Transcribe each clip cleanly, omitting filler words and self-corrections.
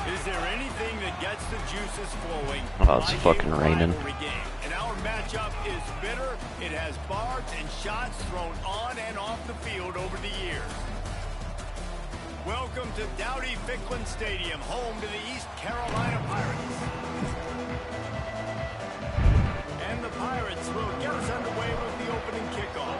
Is there anything that gets the juices flowing? Oh, it's fucking raining. And our matchup is bitter. It has barbs and shots thrown on and off the field over the years. Welcome to Dowdy-Ficklin Stadium, home to the East Carolina Pirates. And the Pirates will get us underway with the opening kickoff.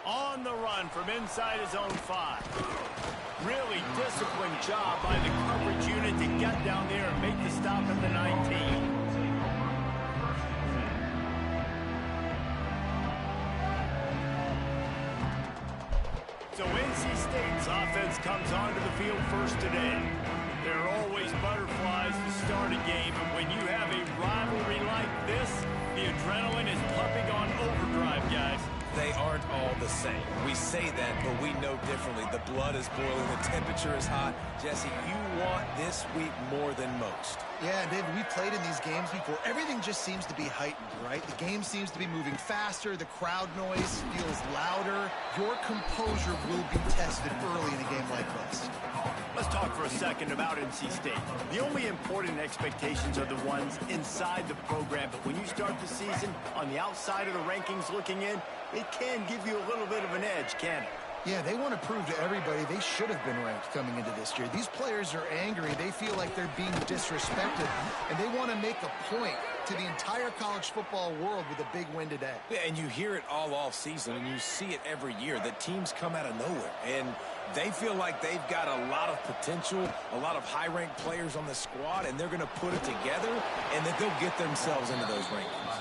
On the run from inside his own 5. Really disciplined job by the coverage unit to get down there and make the stop at the 19. So NC State's offense comes onto the field first today. There are always butterflies to start a game, and when you have a rivalry like this, the adrenaline is pumping on overdrive, guys. They aren't all the same. We say that, but we know differently. The blood is boiling. The temperature is hot. Jesse, you want this week more than most. Yeah, David, we've played in these games before. Everything just seems to be heightened, right? The game seems to be moving faster. The crowd noise feels louder. Your composure will be tested early in a game like this. Let's talk for a second about NC State. The only important expectations are the ones inside the program, but when you start the season on the outside of the rankings looking in, it can give you a little bit of an edge, can it? Yeah, they want to prove to everybody they should have been ranked coming into this year. These players are angry. They feel like they're being disrespected, and they want to make a point to the entire college football world with a big win today. Yeah, and you hear it all off season, and you see it every year. The teams come out of nowhere, and they feel like they've got a lot of potential, a lot of high-ranked players on the squad, and they're going to put it together, and that they'll get themselves into those rankings.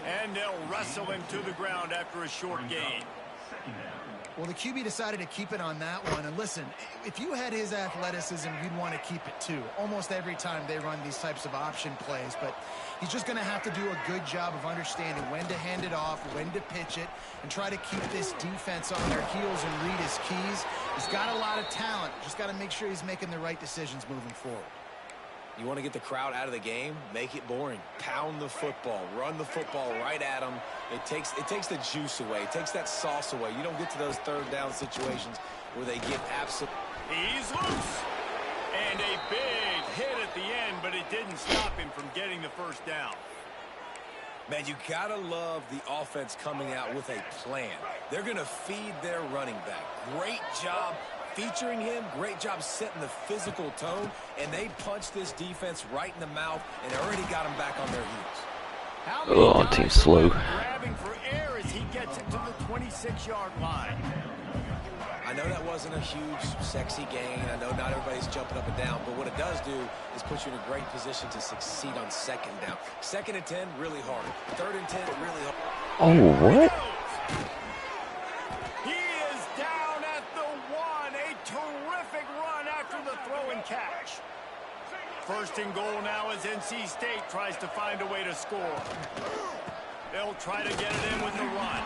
And they'll wrestle him to the ground after a short gain. Well, the QB decided to keep it on that one. And listen, if you had his athleticism, you'd want to keep it too. Almost every time they run these types of option plays. But he's just going to have to do a good job of understanding when to hand it off, when to pitch it, and try to keep this defense on their heels and read his keys. He's got a lot of talent. Just got to make sure he's making the right decisions moving forward. You want to get the crowd out of the game? Make it boring. Pound the football. Run the football right at them. It takes the juice away. It takes that sauce away. You don't get to those third down situations where they get absolute. He's loose. And a big hit at the end, but it didn't stop him from getting the first down. Man, you got to love the offense coming out with a plan. They're going to feed their running back. Great job featuring him, great job setting the physical tone, and they punched this defense right in the mouth and already got them back on their heels. Oh, team's slow. Grabbing for air as he gets it to the 26-yard line. I know that wasn't a huge, sexy gain. I know not everybody's jumping up and down, but what it does do is put you in a great position to succeed on second down. 2nd and 10, really hard. 3rd and 10, really hard. Oh, what? Catch. 1st and goal now as NC State tries to find a way to score. They'll try to get it in with the run.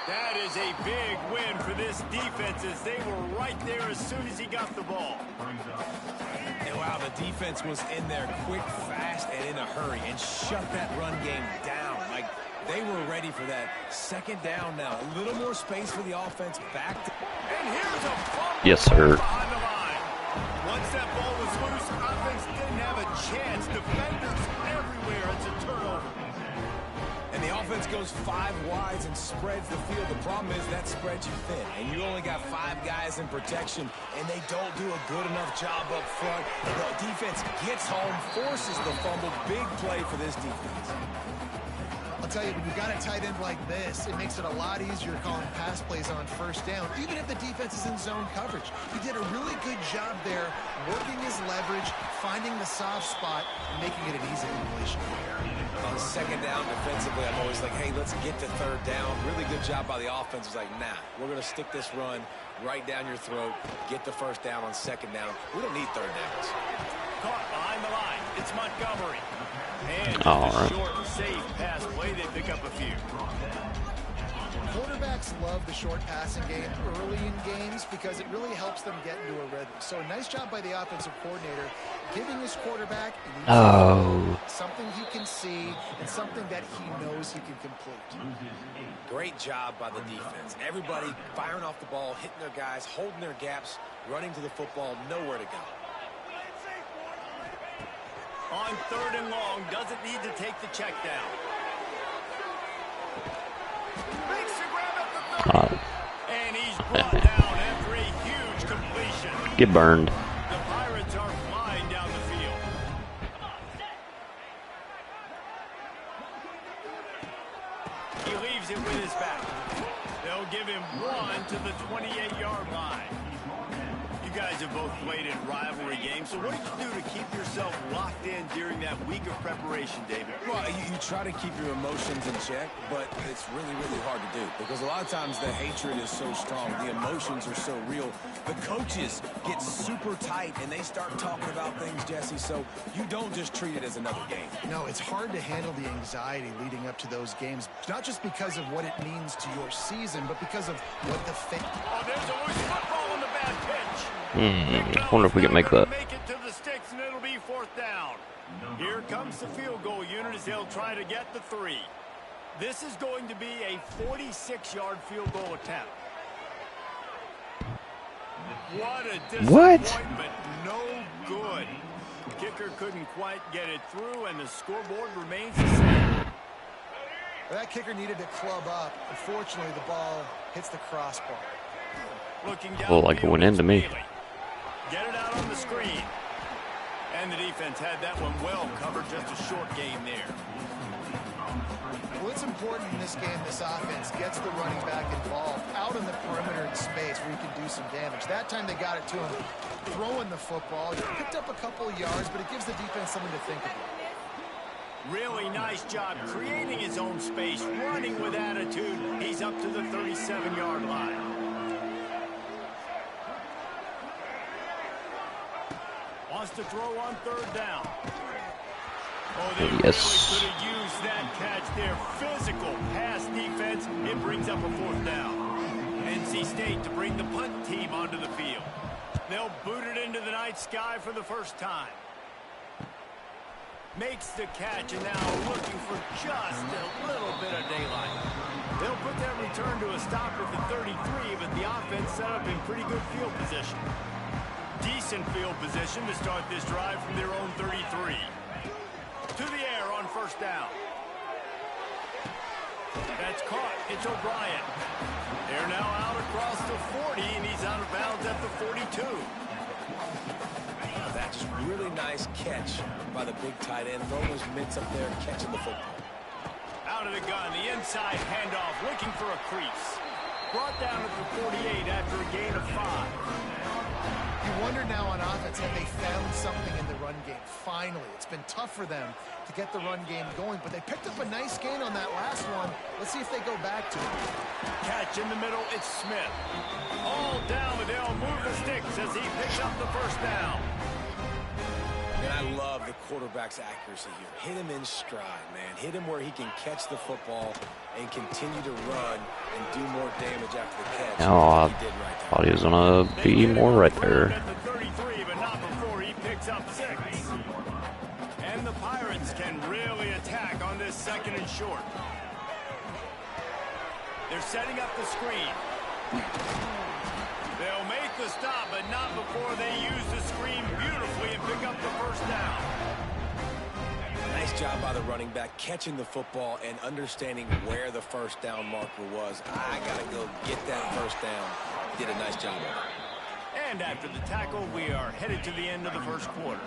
That is a big win for this defense as they were right there as soon as he got the ball. And wow, the defense was in there quick, fast, and in a hurry and shut that run game down. Like they were ready for that. 2nd down now. A little more space for the offense back. And here's a fumble. Yes, sir. Once that ball was loose, offense didn't have a chance. Defenders everywhere. It's a turnover. And the offense goes 5 wides and spreads the field. The problem is that spreads you thin, and you only got 5 guys in protection, and they don't do a good enough job up front. And the defense gets home, forces the fumble. Big play for this defense. I'll tell you, when you've got a tight end like this, it makes it a lot easier calling pass plays on 1st down, even if the defense is in zone coverage. He did a really good job there, working his leverage, finding the soft spot, and making it an easy completion. On 2nd down defensively, I'm always like, hey, let's get to 3rd down. Really good job by the offense. It's like, nah, we're going to stick this run right down your throat, get the 1st down on 2nd down. We don't need 3rd downs. Caught behind the line. It's Montgomery. And All right. Short and safe pass play. They pick up a few. Quarterbacks love the short passing game early in games because it really helps them get into a rhythm. So a nice job by the offensive coordinator giving his quarterback something he can see and something that he knows he can complete. Great job by the defense. Everybody firing off the ball, hitting their guys, holding their gaps, running to the football, nowhere to go. On 3rd and long, doesn't need to take the check down. Makes the grab at the 30. And he's brought down after a huge completion. Get burned. The Pirates are flying down the field. He leaves it with his back. They'll give him 1 to the 28-yard line. You guys have both played in rivalry games, so what did you do to keep yourself locked in during that week of preparation, David? Well, you try to keep your emotions in check, but it's really, really hard to do because a lot of times the hatred is so strong. The emotions are so real. The coaches get super tight, and they start talking about things, Jesse, so you don't just treat it as another game. No, it's hard to handle the anxiety leading up to those games, not just because of what it means to your season, but because of what the fan... Oh, there's always football on the bad pitch. I wonder if we can make that. Make it to the sticks, and it'll be 4th down. Here comes the field goal unit as they'll try to get the 3. This is going to be a 46-yard field goal attempt. What a disappointment. No good. Kicker couldn't quite get it through, and the scoreboard remains the same. That kicker needed to club up. Unfortunately, the ball hits the crossbar. Looking down Oh, like it went into me. Get it out on the screen. And the defense had that one well covered. Just a short game there. Well, it's important in this game this offense gets the running back involved out in the perimeter in space where he can do some damage. That time they got it to him throwing the football. He picked up a couple of yards, but it gives the defense something to think about. Really nice job creating his own space, running with attitude. He's up to the 37-yard line. Wants to throw on 3rd down. Oh, they really could have used that catch there. Physical pass defense. It brings up a 4th down. NC State to bring the punt team onto the field. They'll boot it into the night sky for the first time. Makes the catch, and now looking for just a little bit of daylight. They'll put that return to a stop at the 33, but the offense set up in pretty good field position. Decent field position to start this drive from their own 33. To the air on 1st down. That's caught. It's O'Brien. They're now out across the 40, and he's out of bounds at the 42. That's really nice catch by the big tight end. Throwing those mitts up there and catching the football. Out of the gun, the inside handoff, looking for a crease. Brought down at the 48 after a gain of 5. You wonder now on offense, have they found something in the run game? Finally, it's been tough for them to get the run game going, but they picked up a nice gain on that last one. Let's see if they go back to it. Catch in the middle, it's Smith. All down, but they'll move the sticks as he picks up the 1st down. And I love the quarterback's accuracy here. Hit him in stride, man. Hit him where he can catch the football and continue to run and do more damage after the catch. Oh, he did right there. thought he was going to be more right there. At the 33, but not before he picks up 6. And the Pirates can really attack on this 2nd and short. They're setting up the screen. They'll make the stop, but not before they use the screen beautifully and pick up the 1st down. Nice job by the running back, catching the football and understanding where the 1st down marker was. I got to go get that 1st down. Did a nice job of it. And after the tackle, we are headed to the end of the 1st quarter.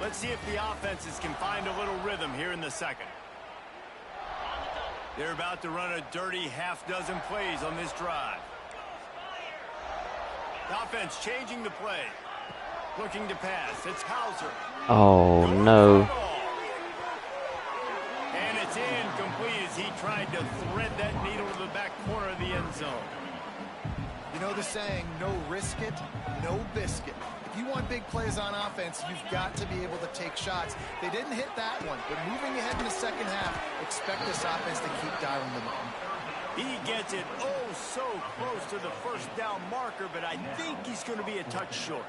Let's see if the offenses can find a little rhythm here in the 2nd. They're about to run a dirty half-dozen plays on this drive. The offense changing the play. Looking to pass. It's Hauser. Oh, no. And it's incomplete as he tried to thread that needle to the back corner of the end zone. You know the saying, no risk it, no biscuit. The If you want big plays on offense, you've got to be able to take shots. They didn't hit that one, but moving ahead in the second half, expect this offense to keep dialing them up. He gets it oh so close to the first down marker, but I think he's going to be a touch short.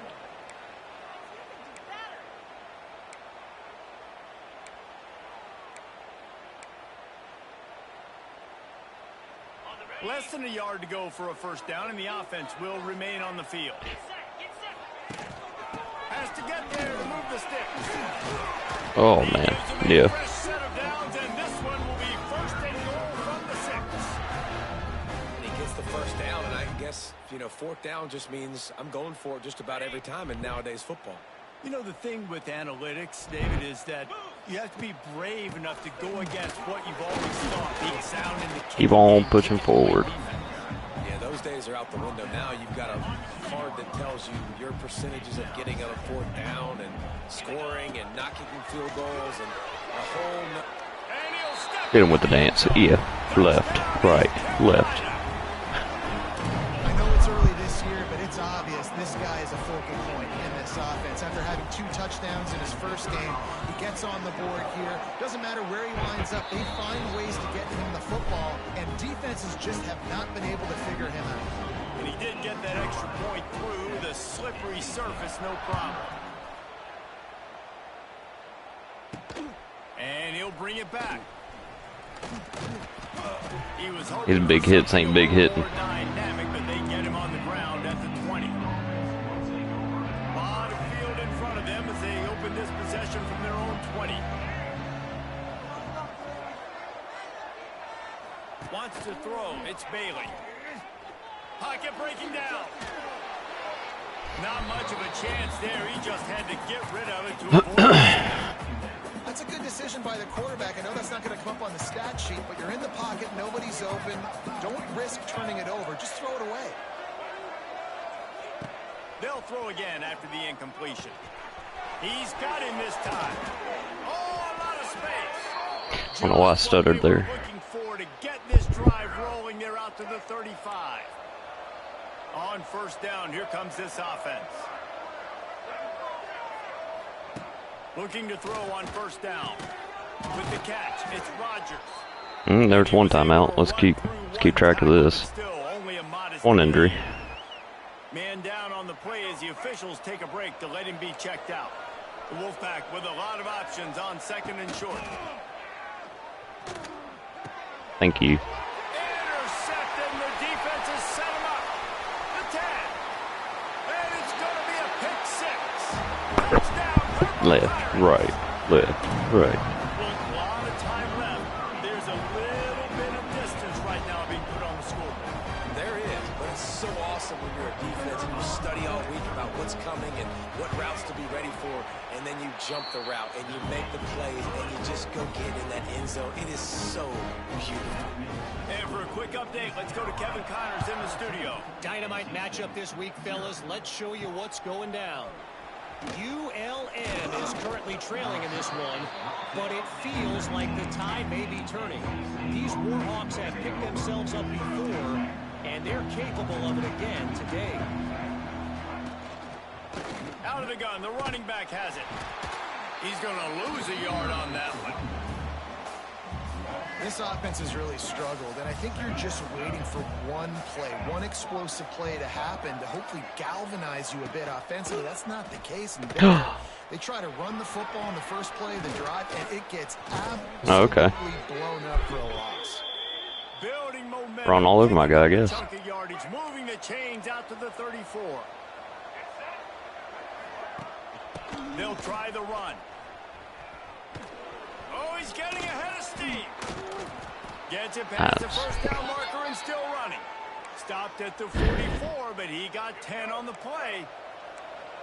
Less than a yard to go for a first down, and the offense will remain on the field. Has to get there to move the sticks. Oh, man. Yeah. Fresh set of downs, and this one will be first and goal from the 6. He gets the first down, and I guess, you know, fourth down just means I'm going for it just about every time in nowadays football. You know, the thing with analytics, David, is that you have to be brave enough to go against what you've always thought, being sound in the Keep on pushing forward. Yeah, those days are out the window now. You've got a card that tells you your percentages of getting on a fourth down and scoring and not kicking field goals and a whole... Hit him with the dance. Yeah. Left. Right. Left. I know it's early this year, but it's obvious this guy is a focal point in this offense. After having 2 touchdowns in his first game, he gets on the board here. Doesn't matter where he lines up, they find ways to get him the football, and defenses just have not been able to figure him out. And he did get that extra point through the slippery surface, no problem. And he'll bring it back. He was His big hits ain't big hitting. Dynamic, but they get him on the ground at the 20. Lot of field in front of them as they open this possession from their own 20. Wants to throw. It's Bailey. Pocket breaking down. Not much of a chance there. He just had to get rid of it to avoid it. That's a good decision by the quarterback. I know that's not going to come up on the stat sheet, but you're in the pocket, nobody's open. Don't risk turning it over. Just throw it away. They'll throw again after the incompletion. He's got him this time. Oh, a lot of space. I don't know why I stuttered there. Looking for to get this drive rolling. They're out to the 35. On first down, here comes this offense. Looking to throw on first down. With the catch, it's Rodgers. There's one timeout. Let's keep track of this. One injury. Man down on the play as the officials take a break to let him be checked out. The Wolfpack with a lot of options on second and short. Thank you. Intercepted, and the defense has set him up. The 10. And it's going to be a pick 6. Touchdown. Left, right, left, right. Look, a lot of time left. There's a little bit of distance right now being put on the scoreboard. There is, but it's so awesome when you're a defense and you study all week about what's coming and what routes to be ready for, and then you jump the route and you make the plays and you just go get in that end zone. It is so beautiful. And for a quick update, let's go to Kevin Connors in the studio. Dynamite matchup this week, fellas. Let's show you what's going down. ULM is currently trailing in this one, but it feels like the tide may be turning. These Warhawks have picked themselves up before, and they're capable of it again today. Out of the gun, the running back has it. He's going to lose a yard on that one. This offense has really struggled, and I think you're just waiting for one play, one explosive play to happen to hopefully galvanize you a bit offensively. That's not the case. And they try to run the football in the first play of the drive, and it gets absolutely blown up for a loss. Building momentum. Run all over my guy, I guess. Chunk of yardage, moving the chains out to the 34. They'll try the run. Oh, he's getting ahead of steam. Gets it past the first down marker and still running. Stopped at the 44, but he got 10 on the play.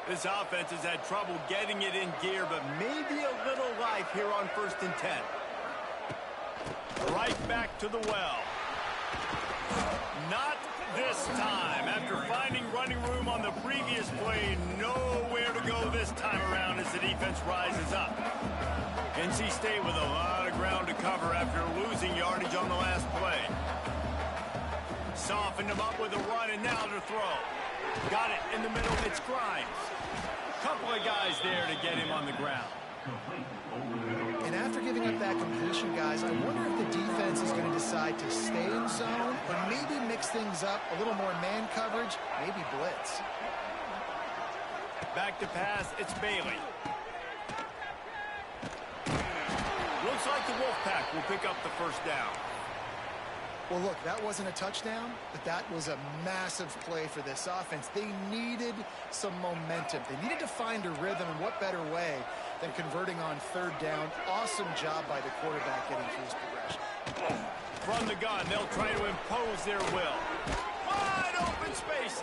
This offense has had trouble getting it in gear, but maybe a little life here on 1st and 10. Right back to the well. Not this time. After finding running room on the previous play, nowhere to go this time around as the defense rises up. NC State with a lot of ground to cover after losing yardage on the last play. Softened him up with a run, and now to throw. Got it in the middle. It's Grimes. Couple of guys there to get him on the ground. And after giving up that completion, guys, I wonder if the defense is going to decide to stay in zone or maybe mix things up, a little more man coverage, maybe blitz. Back to pass, it's Bailey. Looks like the Wolfpack will pick up the first down. Well, look, that wasn't a touchdown, but that was a massive play for this offense. They needed some momentum. They needed to find a rhythm, and what better way than converting on third down. Awesome job by the quarterback getting through his progression. From the gun, they'll try to impose their will. Wide open spaces.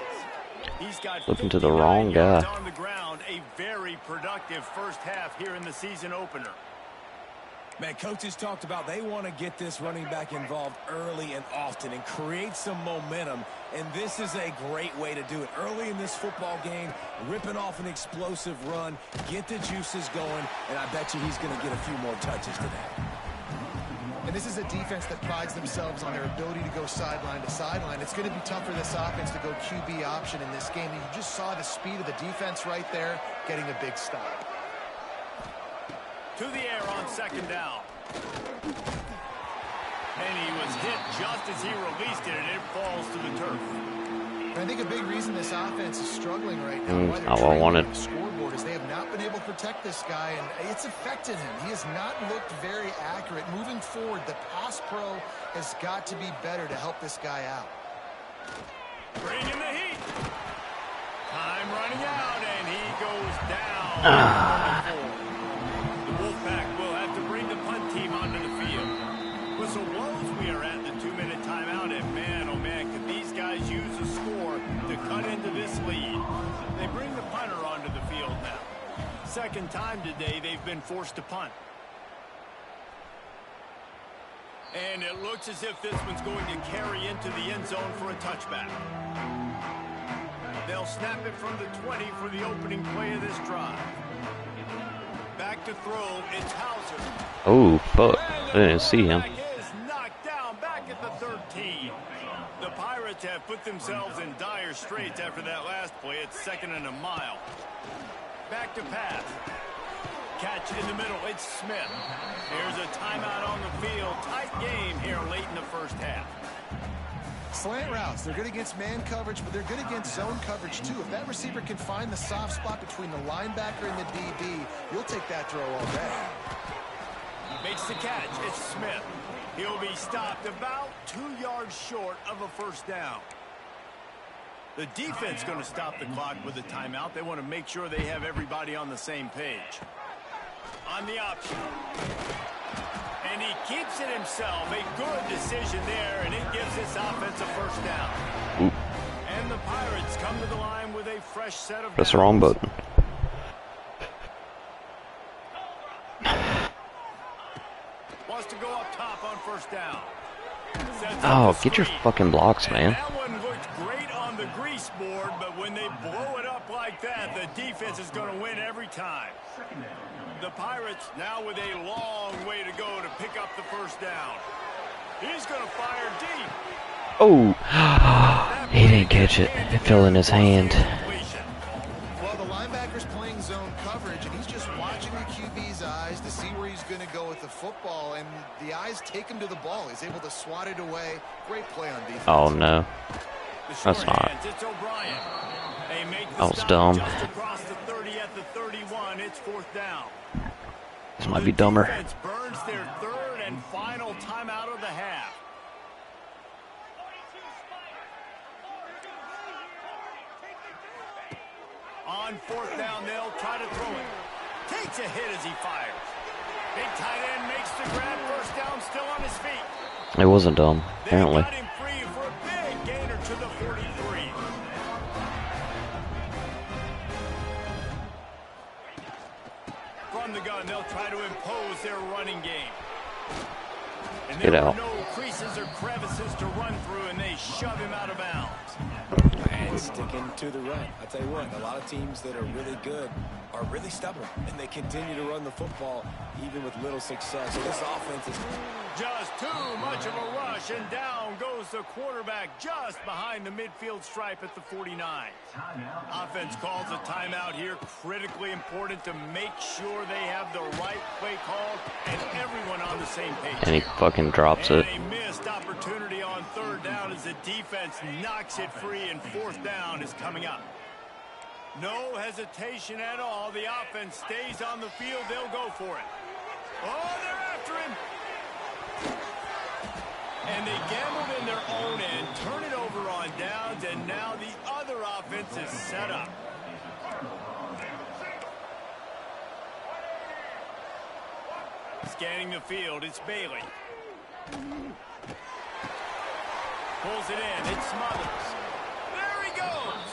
He's got looking to the wrong guy. On the ground, a very productive first half here in the season opener. Man, coaches talked about they want to get this running back involved early and often and create some momentum, and this is a great way to do it. Early in this football game, ripping off an explosive run, get the juices going, and I bet you he's going to get a few more touches today. And this is a defense that prides themselves on their ability to go sideline to sideline. It's going to be tough for this offense to go QB option in this game. And you just saw the speed of the defense right there, getting a big stop. To the air on second down. And he was hit just as he released it, and it falls to the turf. And I think a big reason this offense is struggling right now, why they're I trailing wanted. on the scoreboard, is they have not been able to protect this guy, and it's affected him. He has not looked very accurate. Moving forward, the pass pro has got to be better to help this guy out. Bring in the heat. Time running out, and he goes down. The Wolfpack will have to bring the punt team onto the field. Whistle blows, we are at the 2-minute timeout, and man, oh man, could these guys use a score to cut into this lead. They bring the punter onto the field now. Second time today they've been forced to punt. And it looks as if this one's going to carry into the end zone for a touchback. They'll snap it from the 20 for the opening play of this drive. Back to throw, it's Hauser. Oh, fuck. I didn't see him. Is knocked down back at the 13. The Pirates have put themselves in dire straits after that last play. It's 2nd and a mile. Back to pass. Catch in the middle, it's Smith. There's a timeout on the field. Tight game here late in the first half. Slant routes, they're good against man coverage, but they're good against zone coverage too. If that receiver can find the soft spot between the linebacker and the DB, you'll take that throw all day. Makes the catch, it's Smith. He'll be stopped about 2 yards short of a first down. The defense going to stop the clock with a timeout. They want to make sure they have everybody on the same page. On the option. And he keeps it himself. A good decision there, and it gives this offense a first down. Oop. And the Pirates come to the line with a fresh set of Press the wrong button. Wants to go up top on first down. Oh, get your fucking blocks, man. That one looked great on the grease board, but when they blow it up like that, the defense is going to win every time. The Pirates now with a long way to go to pick up the first down. He's going to fire deep. Oh, he didn't catch it. It fell in his hand. Well, the linebacker's playing zone coverage, and he's just watching the QB's eyes to see where he's going to go with the football, and the eyes take him to the ball. He's able to swat it away. Great play on defense. Oh, no. That's not. That was dumb. Just across the 30 at the 31, it's 4th down. This might be dumber. Defense burns their 3rd and final timeout of the half. On 4th down, they'll try to throw it. Takes a hit as he fires. Big tight end makes the grab. First down, still on his feet. It wasn't dumb, apparently. They got him free for a big gainer to the 43. From the gun, they'll try to impose their running game. And there Get were out. no creases or crevices to run through, and they shove him out of bounds. And sticking to the run. I tell you what, a lot of teams that are really good are really stubborn, and they continue to run the football even with little success. So this offense is Just too much of a rush, and down goes the quarterback just behind the midfield stripe at the 49. Offense calls a timeout here. Critically important to make sure they have the right play called and everyone on the same page. And he fucking drops it. And a missed opportunity on third down as the defense knocks it free, and fourth down is coming up. No hesitation at all. The offense stays on the field. They'll go for it. Oh, they're after him. And they gambled in their own end, turn it over on downs, and now the other offense is set up. Scanning the field, it's Bailey. Pulls it in, it's Smothers. There he goes!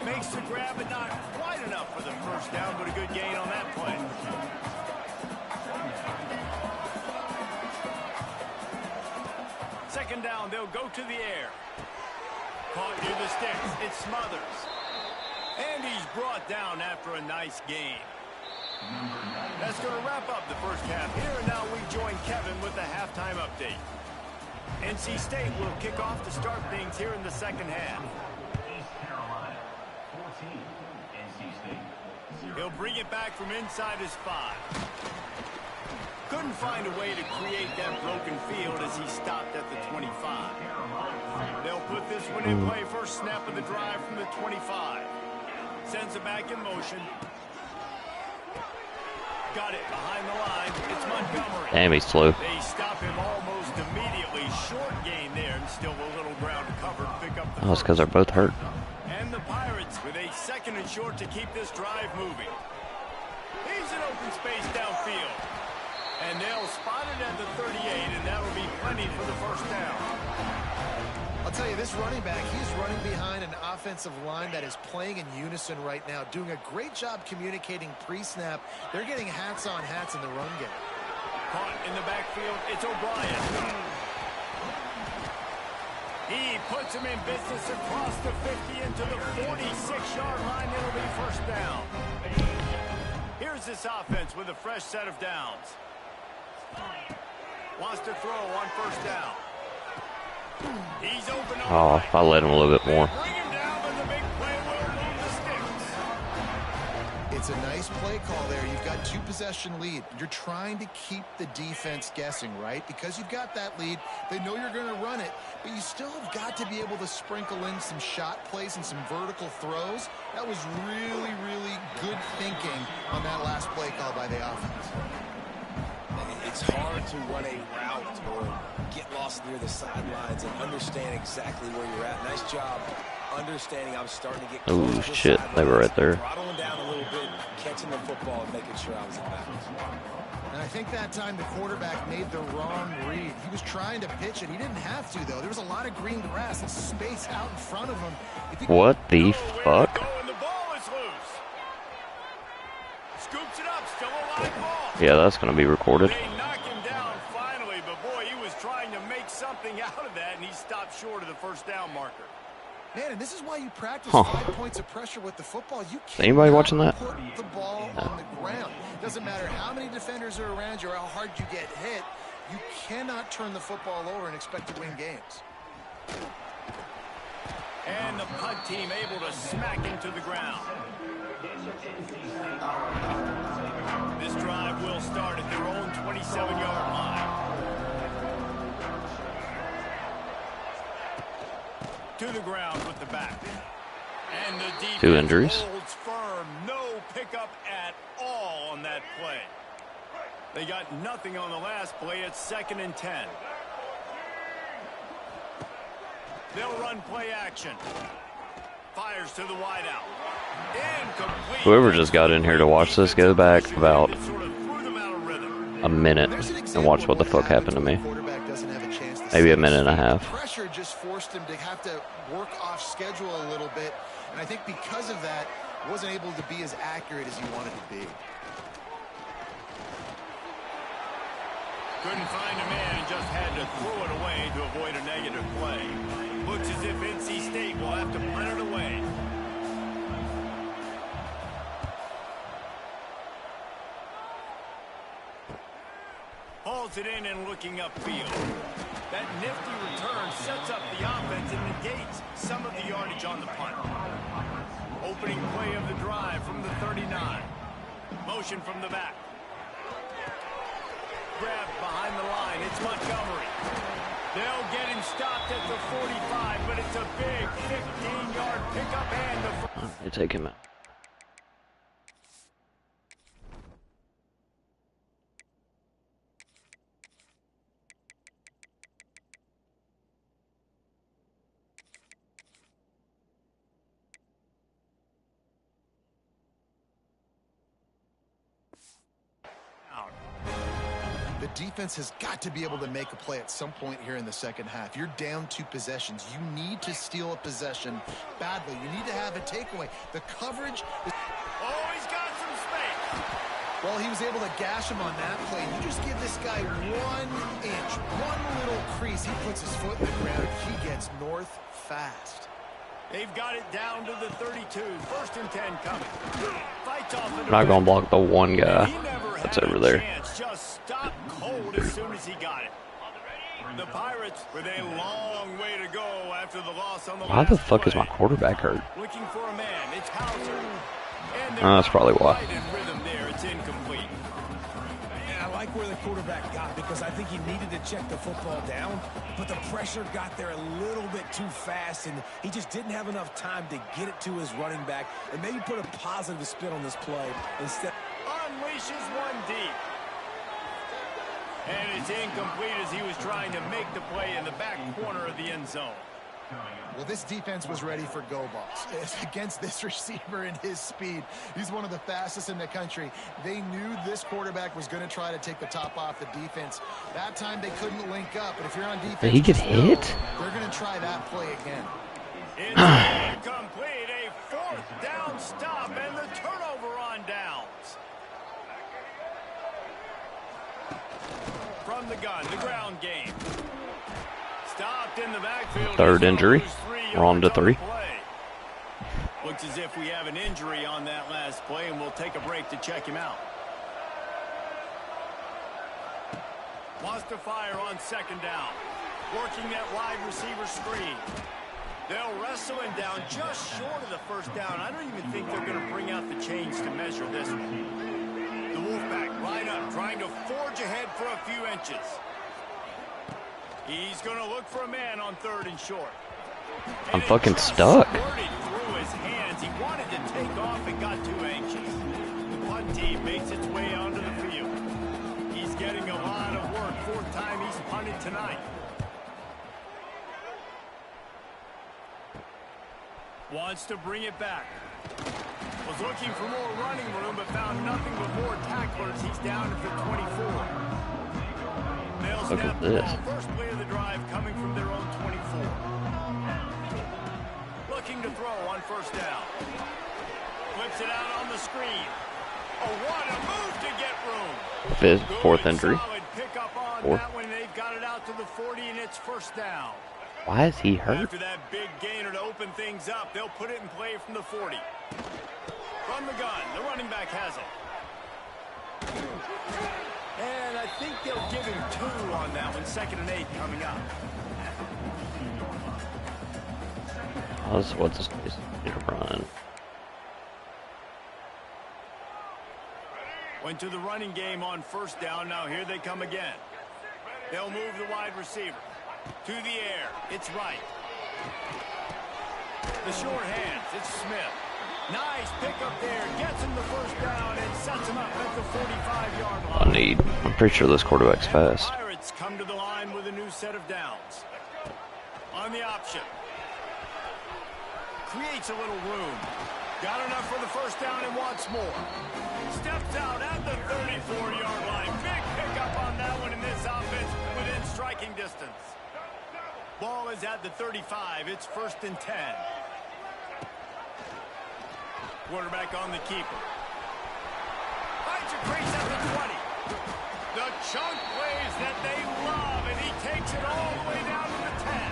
Makes the grab, but not quite enough for the first down, but a good gain on that play. Second down, they'll go to the air. Caught near the sticks. It's Smothers. And he's brought down after a nice gain. That's going to wrap up the first half here, and now we join Kevin with the halftime update. NC State will kick off to start things here in the second half. East Carolina, 14, NC State. He'll bring it back from inside his 5. Couldn't find a way to create that broken field as he stopped at the 25. They'll put this one in play. First snap of the drive from the 25. Sends it back in motion. Got it behind the line. It's Montgomery. Damn, he's slow. They stop him almost immediately. Short gain there, and still a little ground to cover and pick up the Oh, it's because they're both hurt. And the Pirates with a second and short to keep this drive moving. He's in open space downfield. And they'll spot it at the 38, and that'll be plenty for the first down. I'll tell you, this running back, he's running behind an offensive line that is playing in unison right now, doing a great job communicating pre-snap. They're getting hats on hats in the run game. Caught in the backfield, it's O'Brien. He puts him in business across the 50 into the 46-yard line. It'll be first down. Here's this offense with a fresh set of downs. Wants to throw on first down. He's open. Oh, if I let him a little bit more. Bring him down, but the big play will move the sticks. It's a nice play call there. You've got 2-possession lead. You're trying to keep the defense guessing, right? Because you've got that lead. They know you're going to run it, but you still have got to be able to sprinkle in some shot plays and some vertical throws. That was really, really good thinking on that last play call by the offense. It's hard to run a route or get lost near the sidelines and understand exactly where you're at. Nice job understanding I'm starting to get close Oh, to the shit. They were right there. throttling down a little bit, catching the football and making sure I was in bounds. And I think that time the quarterback made the wrong read. He was trying to pitch it. He didn't have to, though. There was a lot of green grass and space out in front of him. What the fuck? The ball is loose. Scoops it up, still a live ball. Yeah, that's going to be recorded. They knock him down finally, but boy, he was trying to make something out of that, and he stopped short of the first down marker. Man, and this is why you practice 5 points of pressure with the football. You can't Anybody watching that? put the ball on the ground. Doesn't matter how many defenders are around you or how hard you get hit. You cannot turn the football over and expect to win games. And the punt team able to smack him to the ground. This drive will start at their own 27-yard line. To the ground with the back. And the defense 2 injuries. holds firm. No pickup at all on that play. They got nothing on the last play. It's 2nd and 10. They'll run play action. Fires to the wideout. Incomplete. Whoever just got in here to watch this, go back about a minute and watch what the fuck happened to me. Maybe a minute and a half. Pressure just forced him to have to work off schedule a little bit, and I think because of that, wasn't able to be as accurate as he wanted to be. Couldn't find a man and just had to throw it away to avoid a negative play. Looks as if NC State will have to punt it away. Reels it in and looking upfield. That nifty return sets up the offense and negates some of the yardage on the punt. Opening play of the drive from the 39. Motion from the back. Grabbed behind the line. It's Montgomery. They'll get him stopped at the 45, but it's a big 15-yard pickup and the... They take him out. The defense has got to be able to make a play at some point here in the second half. You're down 2 possessions. You need to steal a possession badly. You need to have a takeaway. The coverage is... Oh, he's got some space. Well, he was able to gash him on that play. You just give this guy 1 inch, one little crease. He puts his foot in the ground. He gets north fast. They've got it down to the 32. 1st and 10 coming. Fights off the I'm not gonna block the one guy He never that's had over a there. chance. Just stopped cold as soon as he got it. The Pirates with a long way to go after the loss on the Why the last fuck is play. my quarterback hurt? Looking for a man. It's Hauser. And That's probably why. right in rhythm there. It's incomplete. Yeah, I like where the quarterback got because I think he needed to check the football down, but the pressure got there a little bit too fast, and he just didn't have enough time to get it to his running back and maybe put a positive spin on this play instead. Unleashes one deep. And it's incomplete as he was trying to make the play in the back corner of the end zone. Well, this defense was ready for go balls. Against this receiver and his speed, he's one of the fastest in the country. They knew this quarterback was going to try to take the top off the defense. That time they couldn't link up, but if you're on defense, Did he get just know hit? They're going to try that play again. It's incomplete. A 4th down stop and the turnover on downs. From the gun, the ground game. Stopped in the backfield. 3rd injury. We're on to 3. Looks as if we have an injury on that last play, and we'll take a break to check him out. Wants to fire on 2nd down. Working that wide receiver screen. They'll wrestle him down just short of the 1st down. I don't even think they're going to bring out the chains to measure this one. The Wolfpack right up, trying to forge ahead for a few inches. He's going to look for a man on 3rd and short. I'm fucking stuck. Through his hands. He wanted to take off and got too anxious. The punt team makes its way onto the field. He's getting a lot of work. 4th time he's punted tonight. Wants to bring it back. Was looking for more running room, but found nothing but more tacklers. He's down at the 24. They'll Look snap at the this. ball. First play of the drive coming from their own 24. Looking to throw on 1st down. Flips it out on the screen. Oh, what a move to get room. 4th injury. Solid pick up on 4th. that one. They've got it out to the 40, and it's 1st down. Why is he hurt? After that big gainer to open things up, they'll put it in play from the 40. From the gun, the running back has it. And I think they'll give him 2 on that one. 2nd and 8 coming up. What's his face? Need to run. Went to the running game on 1st down. Now here they come again. They'll move the wide receiver. To the air. It's right. The short hands. It's Smith. Nice pickup there. Gets him the 1st down and sets him up at the 45-yard line. I'm pretty sure this quarterback's fast. Pirates come to the line with a new set of downs. On the option. Creates a little room. Got enough for the 1st down and wants more. Steps out at the 34-yard line. Big pickup on that one in this offense within striking distance. Ball is at the 35. It's 1st and 10. Quarterback on the keeper. Finds a crease at the 20. The chunk plays that they love, and he takes it all the way down to the 10.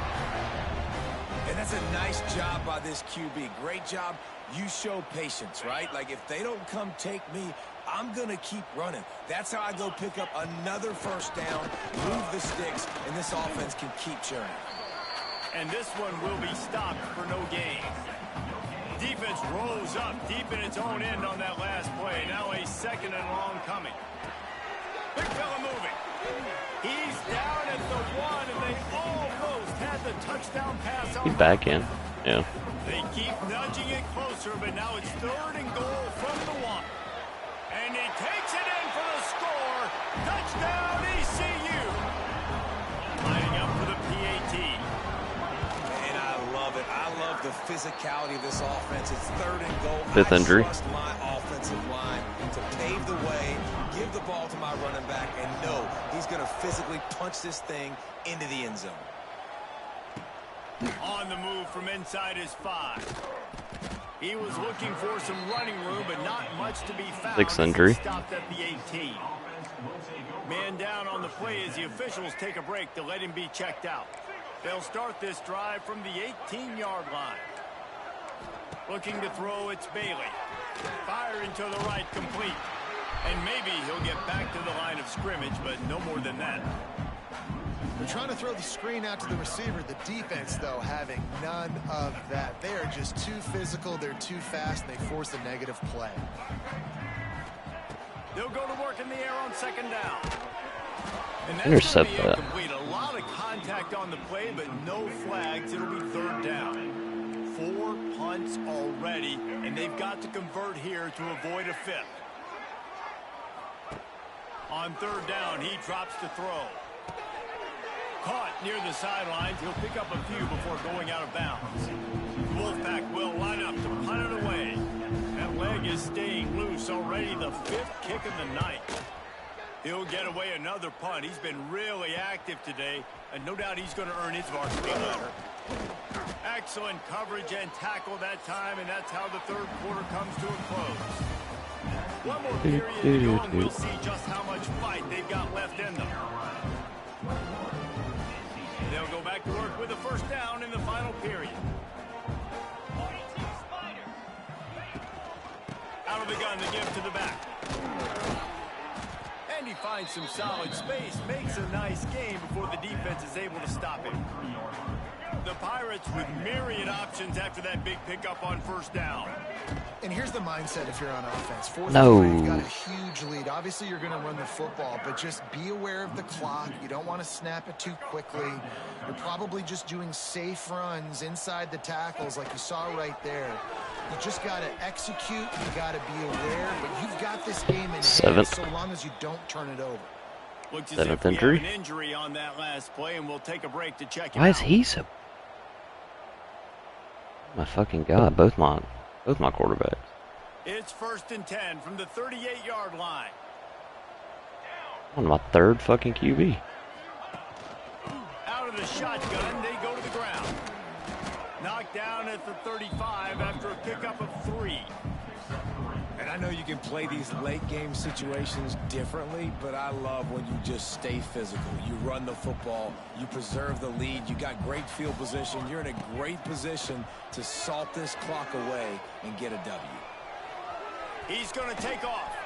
And And that's a nice job by this QB. Great job. You show patience, right? Like, if they don't come take me, I'm going to keep running. That's how I go pick up another first down, move the sticks, and this offense can keep churning. And this one will be stopped for no gain. Defense rose up deep in its own end on that last play. Now a second and long coming. Big fella moving. He's down at the 1, and they almost had the touchdown pass on. He's back in. Yeah. They keep nudging it closer, but now it's 3rd and goal from the 1. And he takes it in for the score. Touchdown, ECU. Lining up for the PAT. And I love it. I love the physicality of this offense. It's 3rd and goal. 5th injury. I trust my offensive line to pave the way, give the ball to my running back, and know he's going to physically punch this thing into the end zone. On the move from inside his 5. He was looking for some running room, but not much to be found. 6th injury. Stopped at the 18. Man down on the play as the officials take a break to let him be checked out. They'll start this drive from the 18-yard line. Looking to throw, it's Bailey. Firing to the right, complete. And maybe he'll get back to the line of scrimmage, but no more than that. They're trying to throw the screen out to the receiver. The defense, though, having none of that. They are just too physical. They're too fast. And they force a negative play. They'll go to work in the air on 2nd down. And that's Intercept gonna be that. incomplete. A lot of contact on the play, but no flags. It'll be 3rd down. 4 punts already, and they've got to convert here to avoid a 5th. On 3rd down, he drops to throw. Caught near the sidelines. He'll pick up a few before going out of bounds. Wolfpack will line up to punt it away. That leg is staying loose already. The 5th kick of the night. He'll get away another punt. He's been really active today, and no doubt he's going to earn his varsity letter. Excellent coverage and tackle that time, and that's how the 3rd quarter comes to a close. One more period to go, and we'll see just how much fight they've got left in them. They'll go back to work with a 1st down in the final period. Out of the gun, the give to the back. And he finds some solid space, makes a nice game before the defense is able to stop him. The Pirates with myriad options after that big pickup on 1st down. And here's the mindset if you're on offense. 4th No. and 3, you've got a huge lead. Obviously, you're going to run the football, but just be aware of the clock. You don't want to snap it too quickly. You're probably just doing safe runs inside the tackles like you saw right there. You just got to execute. You got to be aware, but you've got this game in hand 7th. so long as you don't turn it over. Looks as 7th if we have injury. an injury on that last play, and we'll take a break to check him Why out. is he so? My fucking God! Both my quarterbacks. It's 1st and 10 from the 38-yard line. On my 3rd fucking QB. Out of the shotgun, they go to the ground. Knocked down at the 35 after a pickup of 3. And I know you can play these late game situations differently, but I love when you just stay physical. You run the football, you preserve the lead, you got great field position, you're in a great position to salt this clock away and get a W. He's going to take off.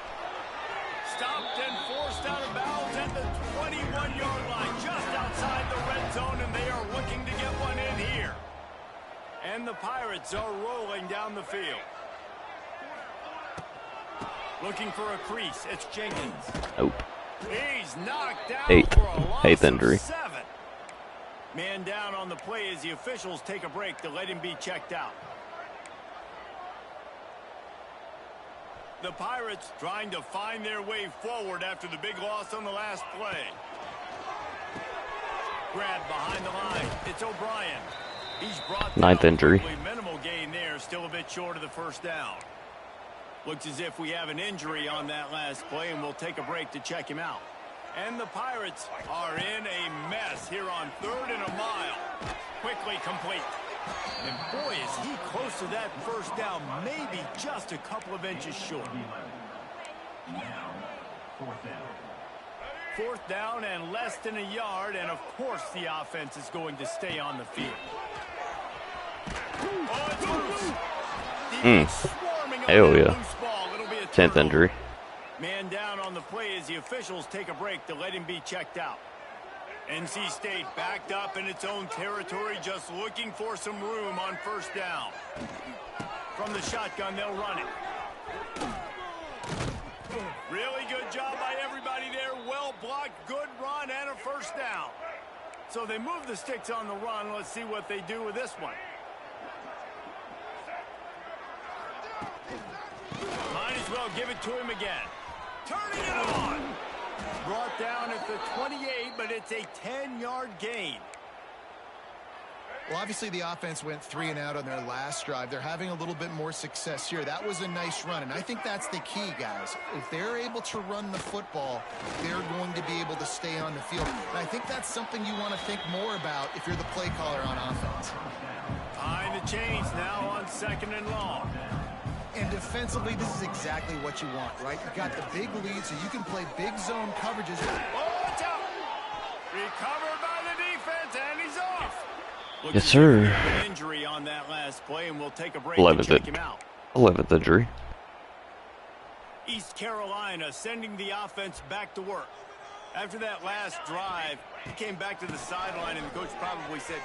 Stopped and forced out of bounds at the 21-yard line, just outside the red zone, and they are looking to get one in here. And the Pirates are rolling down the field. Looking for a crease. It's Jenkins. Nope. He's knocked down 8th. for a loss 8th of injury. 7. Man down on the play as the officials take a break to let him be checked out. The Pirates trying to find their way forward after the big loss on the last play. Grabbed behind the line. It's O'Brien. He's brought 9th injury. Minimal gain there, still a bit short of the 1st down. Looks as if we have an injury on that last play, and we'll take a break to check him out. And the Pirates are in a mess here on 3rd and a mile. Quickly complete. And boy, is he close to that 1st down, maybe just a couple of inches short. Now, 4th down. 4th down and less than a yard, and of course the offense is going to stay on the field. Oh, it's loose. Mm. Swarming on Hell that yeah. loose ball. It'll be a 10th turnover. injury. Man down on the play as the officials take a break to let him be checked out. NC State backed up in its own territory, just looking for some room on first down. From the shotgun, they'll run it. Really good job by everybody there. Well blocked, good run, and a first down. So they move the sticks on the run. Let's see what they do with this one. Might as well give it to him again. Turning it on. Brought down at the 28, but it's a 10-yard gain. Well, obviously the offense went 3 and out on their last drive. They're having a little bit more success here. That was a nice run, and I think that's the key, guys. If they're able to run the football, they're going to be able to stay on the field. And I think that's something you want to think more about if you're the play caller on offense. Behind the chains now on 2nd and long. And defensively, this is exactly what you want, right? You got the big lead, so you can play big zone coverages. Oh, watch out! Recovered by the defense, and he's off. Yes, sir. An injury on that last play, and we'll take a break 11th to check him out. 11th injury. East Carolina sending the offense back to work. After that last drive, he came back to the sideline, and the coach probably said,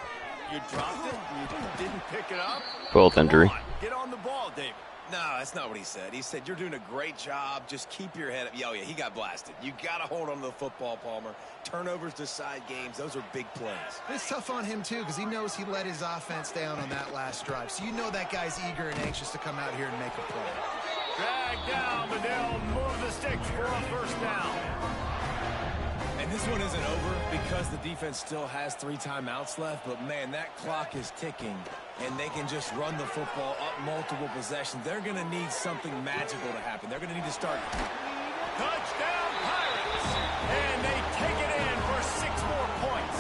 "You dropped it? You didn't pick it up?" 12th injury. Come on, get on the ball, David. No, that's not what he said. He said, you're doing a great job. Just keep your head up. Oh, yeah, he got blasted. You got to hold on to the football, Palmer. Turnovers decide games. Those are big plays. It's tough on him, too, because he knows he let his offense down on that last drive. So you know that guy's eager and anxious to come out here and make a play. Drag down, but they'll move the sticks for a first down. And this one isn't over because the defense still has 3 timeouts left. But, man, that clock is ticking, and they can just run the football up multiple possessions. They're going to need something magical to happen. They're going to need to start. Touchdown, Pirates! And they take it in for 6 more points.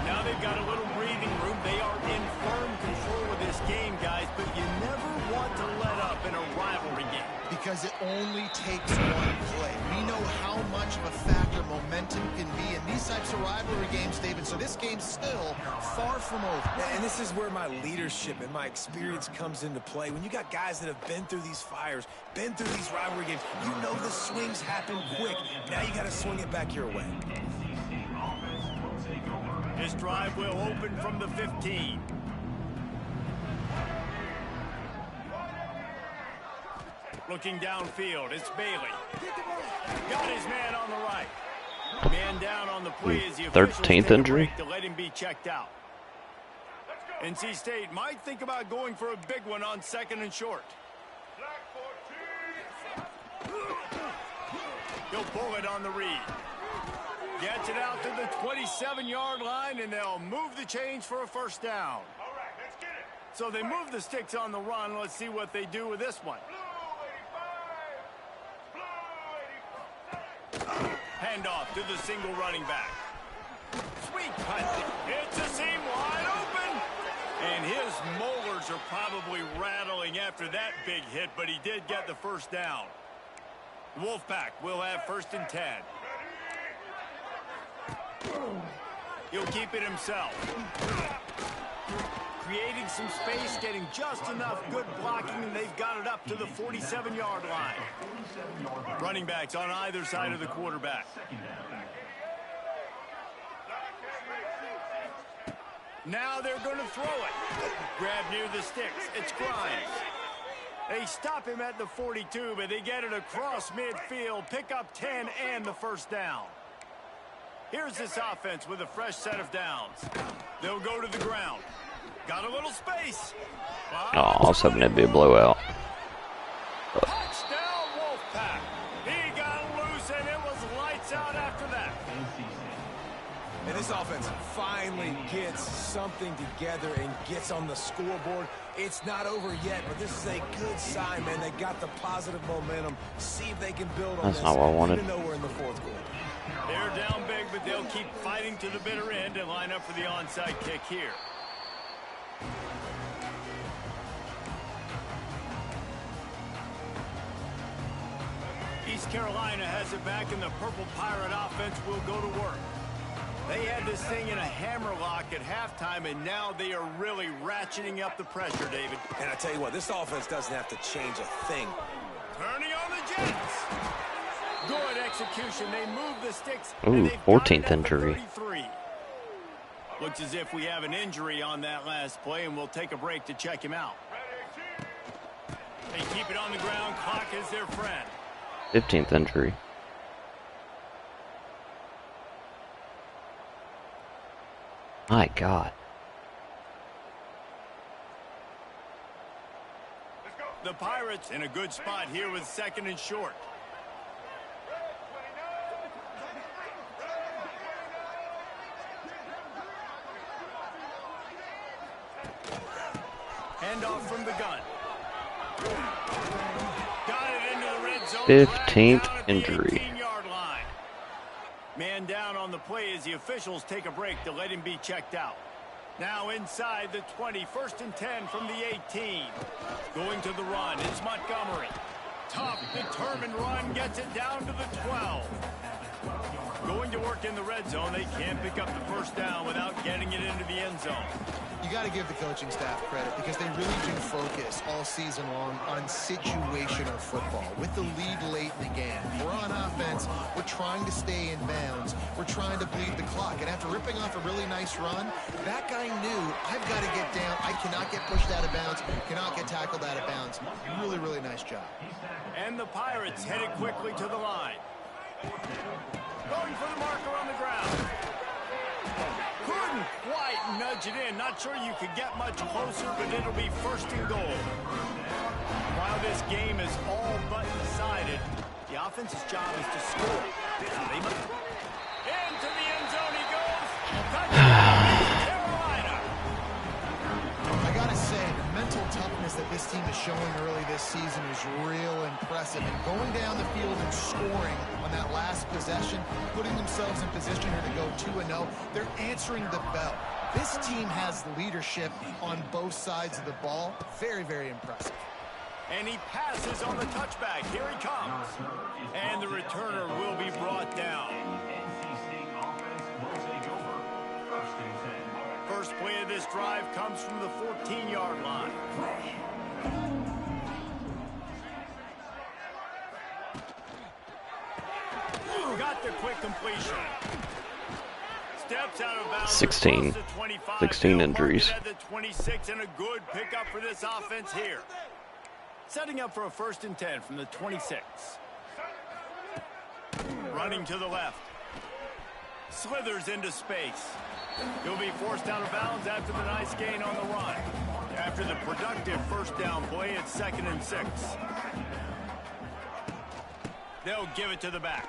Now they've got a little breathing room. They are in firm control of this game, guys, but you never want to let up in a rivalry game. Because it only takes one play. We know how much of a factor momentum can be in these types of rivalry games, David. So this game's still far from over. And this is where my leadership and my experience comes into play. When you got guys that have been through these fires, been through these rivalry games, you know the swings happen quick. Now you got to swing it back your way. This drive will open from the 15. Looking downfield, it's Bailey. Got his man on the right. Man down on the play as the officials 13th take a injury. break to let him be checked out. NC State might think about going for a big one on 2nd and short. He'll pull it on the read. Gets it out to the 27-yard line, and they'll move the chains for a first down. So they move the sticks on the run. Let's see what they do with this one. Handoff to the single running back. Sweet punt. It's a seam wide open. And his molars are probably rattling after that big hit, but he did get the first down. Wolfpack will have 1st and 10. He'll keep it himself. Creating some space, getting just enough good blocking, and they've got it up to the 47-yard line. Running backs on either side of the quarterback. Now they're going to throw it. Grab near the sticks. It's Grimes. They stop him at the 42, but they get it across midfield, pick up 10 and the first down. Here's this offense with a fresh set of downs. They'll go to the ground. Got a little space. Oh, I was hoping it'd be a blowout. Touchdown, Wolfpack. He got loose, and it was lights out after that. And this offense finally gets something together and gets on the scoreboard. It's not over yet, but this is a good sign, man. They got the positive momentum. See if they can build on That's this. not what I wanted. Even though we're in the 4th quarter. They're down big, but they'll keep fighting to the bitter end and line up for the onside kick here. East Carolina has it back, and the Purple Pirate offense will go to work. They had this thing in a hammerlock at halftime, and now they are really ratcheting up the pressure, David. And I tell you what, this offense doesn't have to change a thing. Turning on the Jets. Good execution. They move the sticks. Ooh, 14th injury. Looks as if we have an injury on that last play, and we'll take a break to check him out. They keep it on the ground. Clock is their friend. 15th injury. My God. The Pirates in a good spot here with 2nd and short. Handoff from the gun. Got it into the red zone. 15th injury. 18-yard line. Man down on the play as the officials take a break to let him be checked out. Now inside the 20, 1st and 10 from the 18. Going to the run, it's Montgomery. Tough, determined run, gets it down to the 12. Going to work in the red zone, they can't pick up the 1st down without getting it into the end zone. You got to give the coaching staff credit because they really do focus all season long on situational football. With the lead late in the game, we're on offense, we're trying to stay in bounds, we're trying to bleed the clock. And after ripping off a really nice run, that guy knew, I've got to get down, I cannot get pushed out of bounds, cannot get tackled out of bounds. Really, really nice job. And the Pirates headed quickly to the line. Going for the marker on the ground. Couldn't quite nudge it in. Not sure you could get much closer, but it'll be 1st and goal. While this game is all but decided, the offense's job is to score. Into the end zone he goes. Touchdown, Carolina. I gotta say, the mental toughness that this team is showing early this season is real impressive. And going down the field and scoring on that last possession, putting themselves in position here to go 2-0, they're answering the bell. This team has leadership on both sides of the ball. Very, very impressive. And he passes on the touchback. Here he comes. And the returner will be brought down. First play of this drive comes from the 14-yard line. Got the quick completion. Steps out of bounds. 16 injuries. At the 26, and a good pickup for this offense here. Setting up for a 1st and 10 from the 26. Running to the left. Slithers into space. He'll be forced out of bounds after the nice gain on the run. After the productive 1st down play, it's 2nd and 6. They'll give it to the back.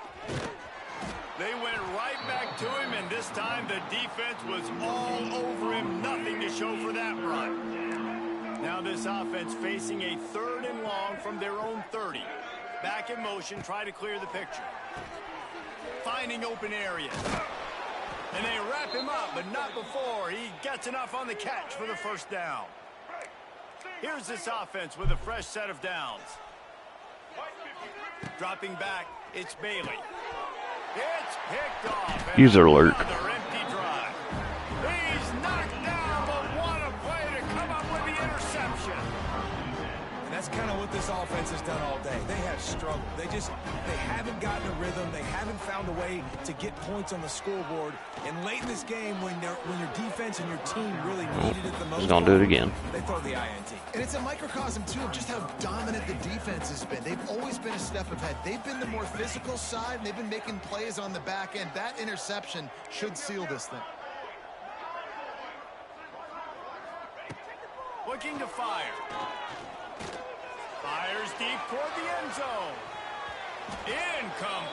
They went right back to him, and this time the defense was all over him. Nothing to show for that run. Now this offense facing a 3rd and long from their own 30. Back in motion, try to clear the picture. Finding open areas. And they wrap him up, but not before he gets enough on the catch for the 1st down. Here's this offense with a fresh set of downs. Dropping back, it's Bailey. It's picked off. User alert. Another empty drive. He's knocked down, but what a play to come up with the interception. And that's kind of what this offense has done all day. They have struggled. They haven't gotten a rhythm. They haven't found a way to get points on the scoreboard. And late in this game, when your defense and your team really needed it the most, He's gonna do it again. They throw the INT. And it's a microcosm, too, of just how dominant the defense has been. They've always been a step ahead. They've been the more physical side, and they've been making plays on the back end. That interception should seal this thing. Looking to fire. Fires deep toward the end zone. Incomplete.